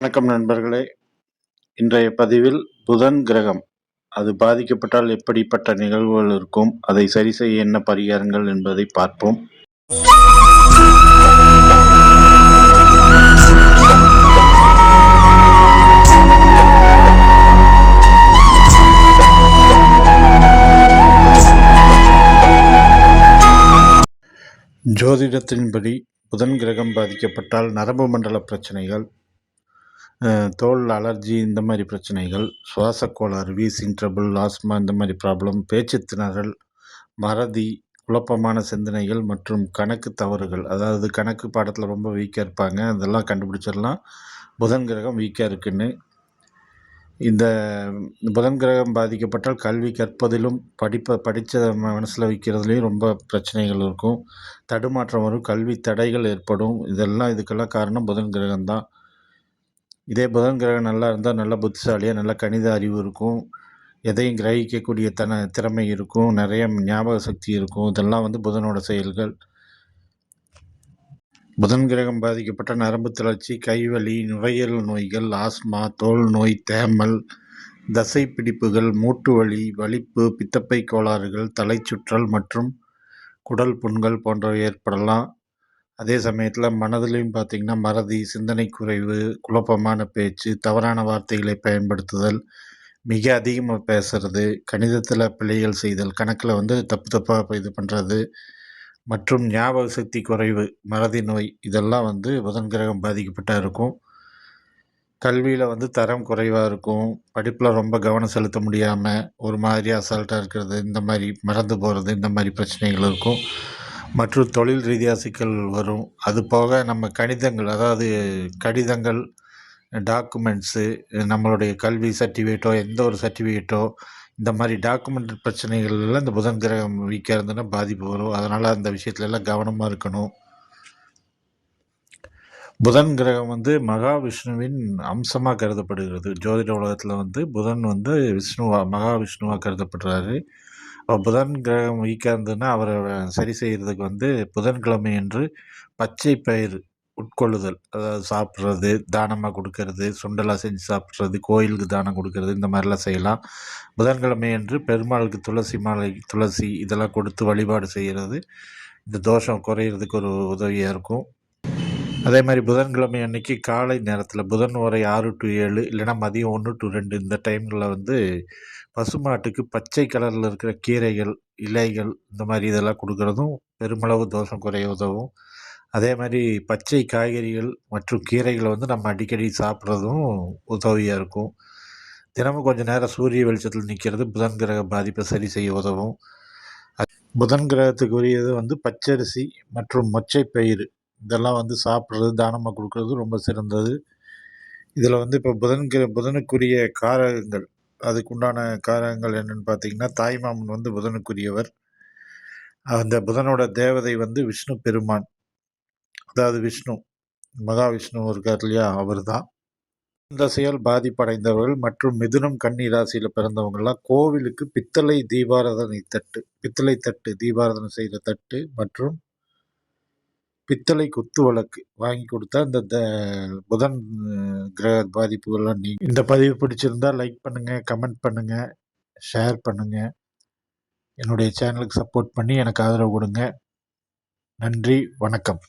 வணக்கம் நண்பர்களே. இன்றைய பதிவில் புதன் கிரகம் அது பாதிக்கப்பட்டால் எப்படிப்பட்ட நிகழ்வுகள் இருக்கும், அதை சரி செய்ய என்ன பரிகாரங்கள் என்பதை பார்ப்போம். ஜோதிடத்தின்படி புதன் கிரகம் பாதிக்கப்பட்டால் நரம்பு மண்டல பிரச்சனைகள், தோல் அலர்ஜி, இந்த மாதிரி பிரச்சனைகள், சுவாச கோளாறு, வீசிங் ட்ரபிள், ஆஸ்மா, இந்த மாதிரி ப்ராப்ளம், பேச்சு திணறல், மறதி, குழப்பமான சிந்தனைகள் மற்றும் கணக்கு தவறுகள். அதாவது கணக்கு பாடத்தில் ரொம்ப வீக்காக இருப்பாங்க, அதெல்லாம் கண்டுபிடிச்சிடலாம் புதன் கிரகம் வீக்காக இருக்குன்னு. இந்த புதன் கிரகம் பாதிக்கப்பட்டால் கல்வி கற்பதிலும் படித்த மனசில் வைக்கிறதுலையும் ரொம்ப பிரச்சனைகள் இருக்கும், தடுமாற்றம் வரும், கல்வி தடைகள் ஏற்படும். இதுக்கெல்லாம் காரணம் புதன் கிரகம்தான். இதே புதன் கிரகம் நல்லா இருந்தால் நல்ல புத்திசாலியாக நல்ல கணித அறிவு இருக்கும், எதையும் கிரகிக்கக்கூடிய திறமை இருக்கும், நிறைய ஞாபக சக்தி இருக்கும். இதெல்லாம் புதனோட செயல்கள். புதன் கிரகம் பாதிக்கப்பட்ட நரம்பு தளர்ச்சி, கைவலி, நுரையீரல் நோய்கள், ஆஸ்மா, தோல் நோய், தேமல், தசை பிடிப்புகள், மூட்டு வலி, வலிப்பு, பித்தப்பை கோளாறுகள், தலை சுற்றல் மற்றும் குடல் புண்கள் போன்றவை ஏற்படலாம். அதே சமயத்தில் மனதிலையும் பார்த்திங்கன்னா மறதி, சிந்தனை குறைவு, குழப்பமான பேச்சு, தவறான வார்த்தைகளை பயன்படுத்துதல், மிக அதிகமாக பேசுறது, கணிதத்தில் பிழைகள் செய்தல், கணக்கில் தப்பாக இது பண்ணுறது மற்றும் ஞாபக சக்தி குறைவு, மறதி நோய், இதெல்லாம் புதன் கிரகம் பாதிக்கப்பட்டால் இருக்கும். கல்வியில் தரம் குறைவாக இருக்கும், படிப்பில் ரொம்ப கவனம் செலுத்த முடியாமல் ஒரு மாதிரி அசால்ட்டாக இருக்கிறது, இந்த மாதிரி மறந்து போகிறது, இந்த மாதிரி பிரச்சனைகள் இருக்கும். மற்றும் தொழில் ரீதியாக சிக்கல் வரும். அது போக நம்ம கணிதங்கள், அதாவது கடிதங்கள், டாக்குமெண்ட்ஸு, நம்மளுடைய கல்வி சர்டிஃபிகேட்டோ எந்த ஒரு சர்டிஃபிகேட்டோ, இந்த மாதிரி டாக்குமெண்ட் பிரச்சனைகள்லாம் இந்த புதன் கிரகம் வீக்காக இருந்ததுன்னா பாதிப்பு வரும். அதனால் அந்த விஷயத்துலலாம் கவனமாக இருக்கணும். புதன் கிரகம் மகாவிஷ்ணுவின் அம்சமாக கருதப்படுகிறது. ஜோதிட உலகத்தில் புதன் மகாவிஷ்ணுவாக கருதப்படுறாரு. புதன் கிரகம் வீக்காக இருந்ததுன்னா அவரை சரி செய்கிறதுக்கு புதன்கிழமை என்று பச்சை பயிர் உட்கொள்ளுதல், அதாவது சாப்பிட்றது, தானமாக கொடுக்கறது, சுண்டலாக செஞ்சு சாப்பிட்றது, கோயிலுக்கு தானம் கொடுக்கறது, இந்த மாதிரிலாம் செய்யலாம். புதன்கிழமை என்று பெருமாளுக்கு துளசி மாலை, துளசி இதெல்லாம் கொடுத்து வழிபாடு செய்கிறது இந்த தோஷம் குறையிறதுக்கு ஒரு உதவியாக இருக்கும். அதே மாதிரி புதன்கிழமை அன்னைக்கு காலை நேரத்தில் புதன் வரை 6 to 7 இல்லைன்னா மதியம் 1 to 2 இந்த டைமில் பசுமாட்டுக்கு பச்சை கலரில் இருக்கிற கீரைகள், இலைகள், இந்த மாதிரி இதெல்லாம் கொடுக்குறதும் பெருமளவு தோஷம் குறைய உதவும். அதே மாதிரி பச்சை காய்கறிகள் மற்றும் கீரைகளை நம்ம அடிக்கடி சாப்பிட்றதும் உதவியாக இருக்கும். தினமும் கொஞ்சம் நேரம் சூரிய வெளிச்சத்தில் நிற்கிறது புதன் கிரக பாதிப்பை சரி செய்ய உதவும். புதன் கிரகத்துக்கு உரியது பச்சரிசி மற்றும் மொச்சை பயிறு, இதெல்லாம் சாப்பிட்றது, தானமாக கொடுக்கறது ரொம்ப சிறந்தது. இதில் இப்போ புதனுக்குரிய காரகங்கள், அதுக்குண்டான காரகங்கள் என்னென்னு பார்த்தீங்கன்னா, தாய்மாமன் புதனுக்குரியவர். அந்த புதனோட தேவதை விஷ்ணு பெருமான், அதாவது விஷ்ணு, மகாவிஷ்ணு இருக்கார் இல்லையா, அவர் தான். இந்த செயல் பாதிப்படைந்தவர்கள் மற்றும் மிதுனம் கன்னி ராசியில் பிறந்தவங்கெல்லாம் கோவிலுக்கு பித்தளை தட்டு தீபாராதனை செய்கிற தட்டு மற்றும் பித்தளை குத்து விளக்கு வாங்கி கொடுத்தா இந்த புதன் கிரக பாதிப்புகள்லாம் நீங்க. இந்த பதிவு பிடிச்சிருந்தா லைக் பண்ணுங்கள், கமெண்ட் பண்ணுங்கள், ஷேர் பண்ணுங்கள். என்னுடைய சேனலுக்கு சப்போர்ட் பண்ணி எனக்கு ஆதரவு கொடுங்க. நன்றி, வணக்கம்.